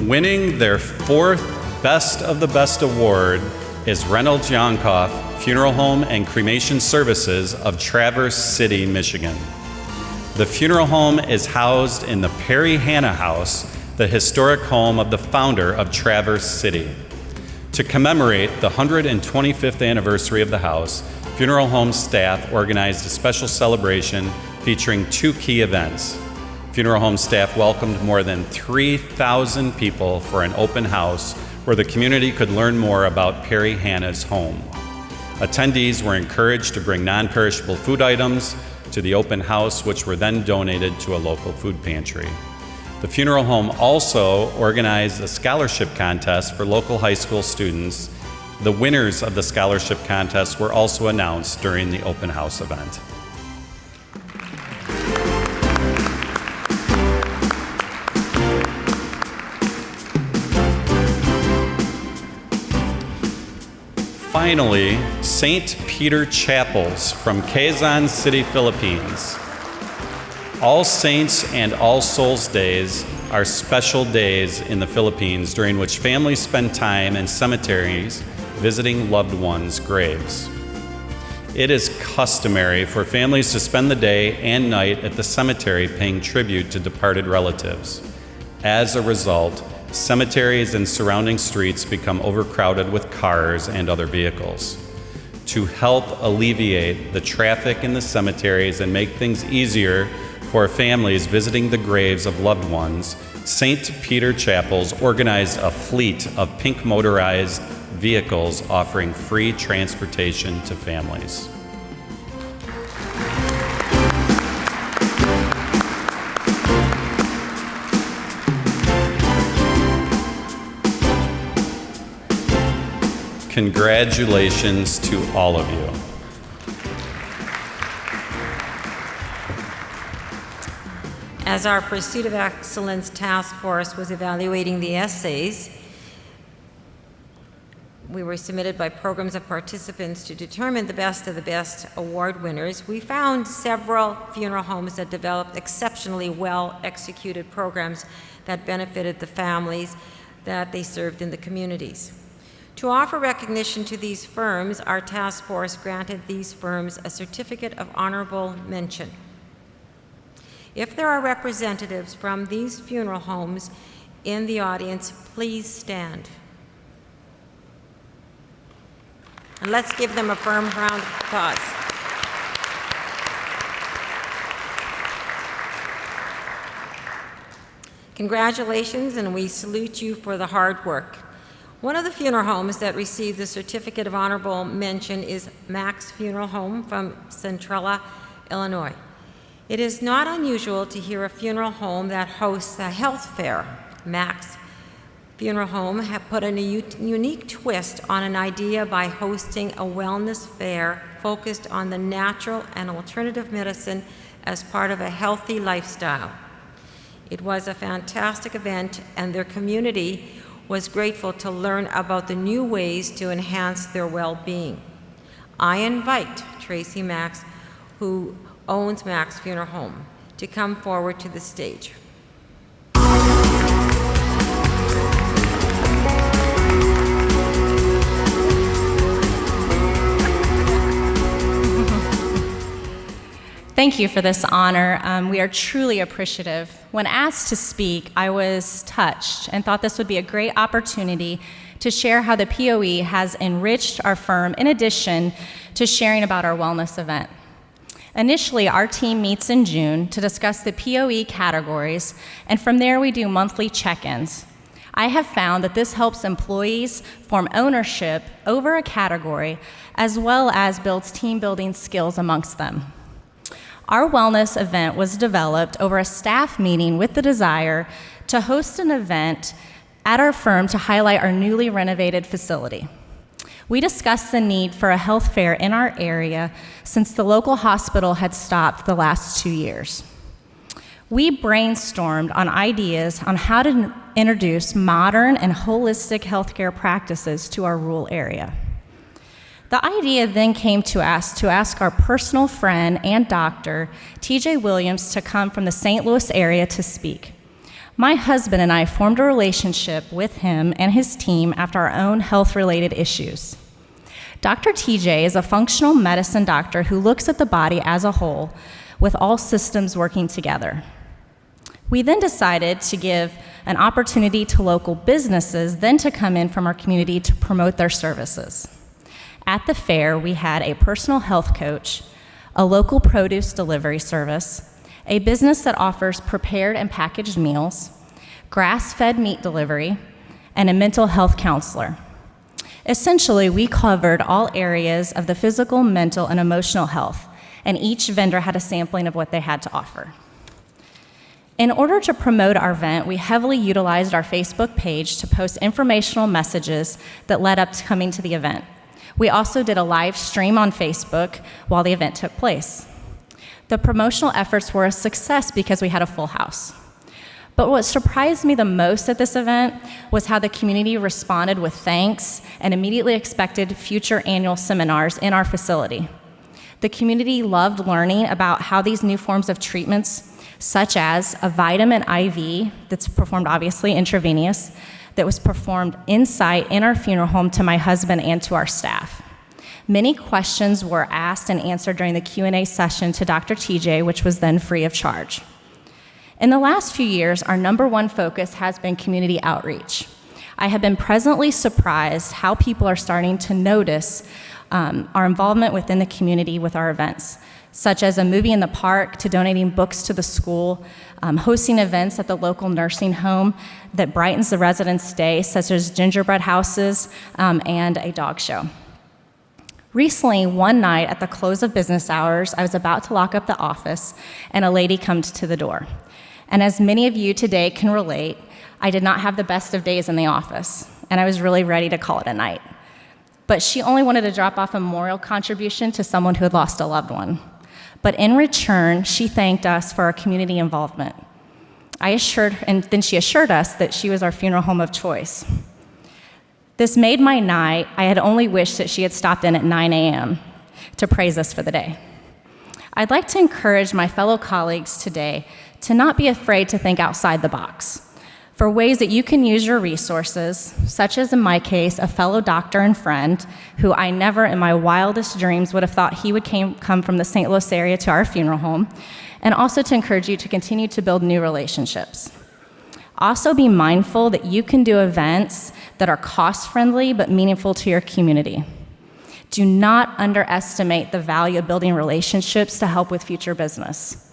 Winning their 4th Best of the Best award is Reynolds Yonkoff Funeral Home and Cremation Services of Traverse City, Michigan. The funeral home is housed in the Perry Hanna House, the historic home of the founder of Traverse City. To commemorate the 125th anniversary of the house, funeral home staff organized a special celebration featuring 2 key events. Funeral home staff welcomed more than 3,000 people for an open house where the community could learn more about Perry Hanna's home. Attendees were encouraged to bring non-perishable food items to the open house, which were then donated to a local food pantry. The funeral home also organized a scholarship contest for local high school students. The winners of the scholarship contest were also announced during the open house event. Finally, St. Peter Chapels from Quezon City, Philippines. All Saints and All Souls Days are special days in the Philippines during which families spend time in cemeteries visiting loved ones' graves. It is customary for families to spend the day and night at the cemetery paying tribute to departed relatives. As a result, cemeteries and surrounding streets become overcrowded with cars and other vehicles. To help alleviate the traffic in the cemeteries and make things easier for families visiting the graves of loved ones, St. Peter Chapels organized a fleet of pink motorized vehicles offering free transportation to families. Congratulations to all of you. As our Pursuit of Excellence Task Force was evaluating the essays, we were submitted by programs of participants to determine the best of the best award winners. We found several funeral homes that developed exceptionally well executed programs that benefited the families that they served in the communities. To offer recognition to these firms, our task force granted these firms a certificate of honorable mention. If there are representatives from these funeral homes in the audience, please stand. And let's give them a firm round of applause. Congratulations, and we salute you for the hard work. One of the funeral homes that received the Certificate of Honorable Mention is Max Funeral Home from Centrella, Illinois. It is not unusual to hear a funeral home that hosts a health fair. Max Funeral Home have put a unique twist on an idea by hosting a wellness fair focused on the natural and alternative medicine as part of a healthy lifestyle. It was a fantastic event, and their community was grateful to learn about the new ways to enhance their well-being. I invite Tracy Max, who owns Max Funeral Home, to come forward to the stage. Thank you for this honor. We are truly appreciative. When asked to speak, I was touched and thought this would be a great opportunity to share how the POE has enriched our firm in addition to sharing about our wellness event. Initially, our team meets in June to discuss the POE categories, and from there we do monthly check-ins. I have found that this helps employees form ownership over a category as well as builds team-building skills amongst them. Our wellness event was developed over a staff meeting with the desire to host an event at our firm to highlight our newly renovated facility. We discussed the need for a health fair in our area since the local hospital had stopped the last 2 years. We brainstormed on ideas on how to introduce modern and holistic healthcare practices to our rural area. The idea then came to us to ask our personal friend and doctor, TJ Williams, to come from the St. Louis area to speak. My husband and I formed a relationship with him and his team after our own health-related issues. Dr. TJ is a functional medicine doctor who looks at the body as a whole, with all systems working together. We then decided to give an opportunity to local businesses then to come in from our community to promote their services. At the fair, we had a personal health coach, a local produce delivery service, a business that offers prepared and packaged meals, grass-fed meat delivery, and a mental health counselor. Essentially, we covered all areas of the physical, mental, and emotional health, and each vendor had a sampling of what they had to offer. In order to promote our event, we heavily utilized our Facebook page to post informational messages that led up to coming to the event. We also did a live stream on Facebook while the event took place. The promotional efforts were a success because we had a full house. But what surprised me the most at this event was how the community responded with thanks and immediately expected future annual seminars in our facility. The community loved learning about how these new forms of treatments, such as a vitamin IV that's performed obviously intravenous, that was performed in-site in our funeral home to my husband and to our staff. Many questions were asked and answered during the Q&A session to Dr. TJ, which was then free of charge. In the last few years, our number one focus has been community outreach. I have been pleasantly surprised how people are starting to notice our involvement within the community with our events, such as a movie in the park to donating books to the school, hosting events at the local nursing home that brightens the residents' day, such as gingerbread houses and a dog show. Recently, one night at the close of business hours, I was about to lock up the office, and a lady comes to the door. And as many of you today can relate, I did not have the best of days in the office, and I was really ready to call it a night. But she only wanted to drop off a memorial contribution to someone who had lost a loved one. But in return, she thanked us for our community involvement. Then she assured us that she was our funeral home of choice. This made my night. I had only wished that she had stopped in at 9 a.m. to praise us for the day. I'd like to encourage my fellow colleagues today to not be afraid to think outside the box for ways that you can use your resources, such as in my case, a fellow doctor and friend who I never in my wildest dreams would have thought he would come from the St. Louis area to our funeral home, and also to encourage you to continue to build new relationships. Also be mindful that you can do events that are cost-friendly but meaningful to your community. Do not underestimate the value of building relationships to help with future business.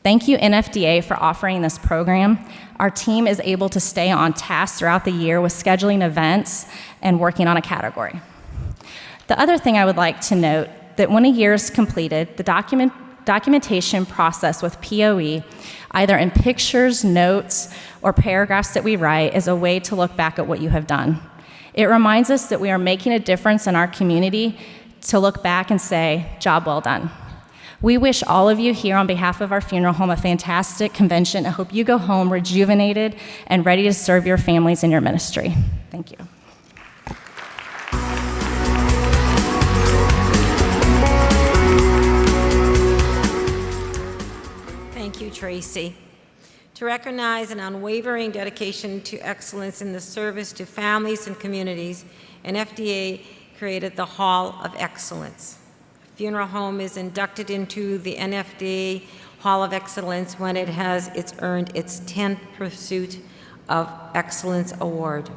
Thank you, NFDA, for offering this program. Our team is able to stay on task throughout the year with scheduling events and working on a category. The other thing I would like to note, that when a year is completed, the documentation process with POE, either in pictures, notes, or paragraphs that we write, is a way to look back at what you have done. It reminds us that we are making a difference in our community, to look back and say, job well done. We wish all of you here on behalf of our funeral home a fantastic convention. I hope you go home rejuvenated and ready to serve your families in your ministry. Thank you. you, Tracy. To recognize an unwavering dedication to excellence in the service to families and communities, NFDA created the Hall of Excellence. A funeral home is inducted into the NFDA Hall of Excellence when it has earned its 10th Pursuit of Excellence Award.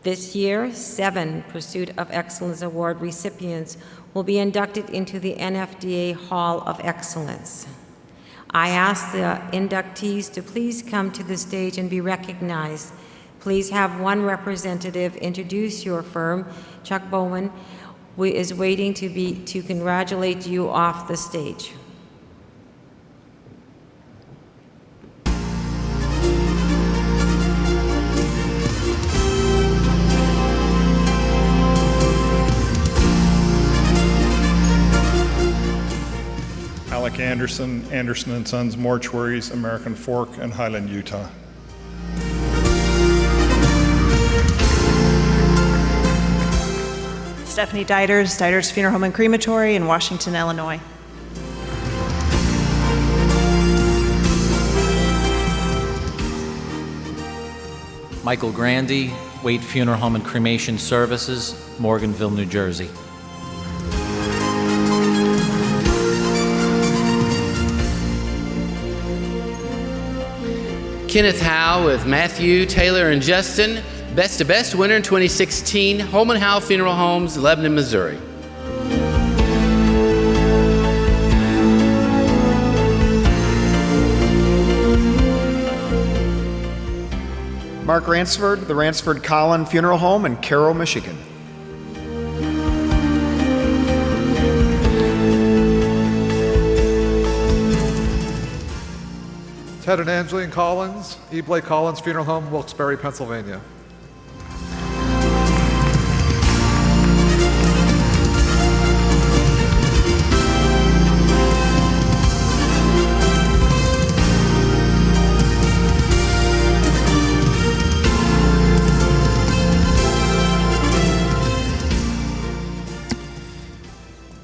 This year, 7 Pursuit of Excellence Award recipients will be inducted into the NFDA Hall of Excellence. I ask the inductees to please come to the stage and be recognized. Please have one representative introduce your firm. Chuck Bowman is waiting to congratulate you off the stage. Alec Anderson, Anderson & Sons Mortuaries, American Fork, and Highland, Utah. Stephanie Dieters, Dieters Funeral Home and Crematory in Washington, Illinois. Michael Grandy, Waite Funeral Home and Cremation Services, Morganville, New Jersey. Kenneth Howe with Matthew, Taylor, and Justin, Best to Best winner in 2016, Holman Howe Funeral Homes, Lebanon, Missouri. Mark Ransford, the Ransford Collin Funeral Home in Carroll, Michigan. Ted and Angeline Collins, E. Blake Collins Funeral Home, Wilkes-Barre, Pennsylvania.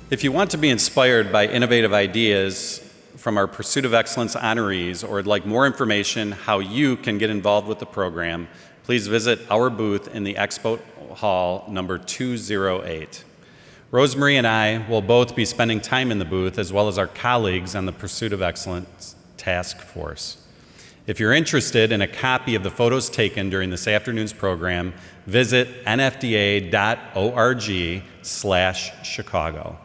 If you want to be inspired by innovative ideas from our Pursuit of Excellence honorees, or would like more information how you can get involved with the program, please visit our booth in the Expo Hall number 208. Rosemarie and I will both be spending time in the booth, as well as our colleagues on the Pursuit of Excellence Task Force. If you're interested in a copy of the photos taken during this afternoon's program, visit nfda.org/Chicago.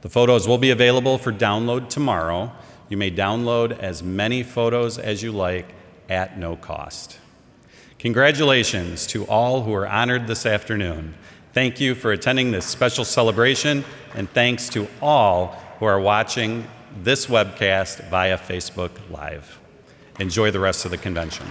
The photos will be available for download tomorrow. You may download as many photos as you like at no cost. Congratulations to all who are honored this afternoon. Thank you for attending this special celebration, and thanks to all who are watching this webcast via Facebook Live. Enjoy the rest of the convention.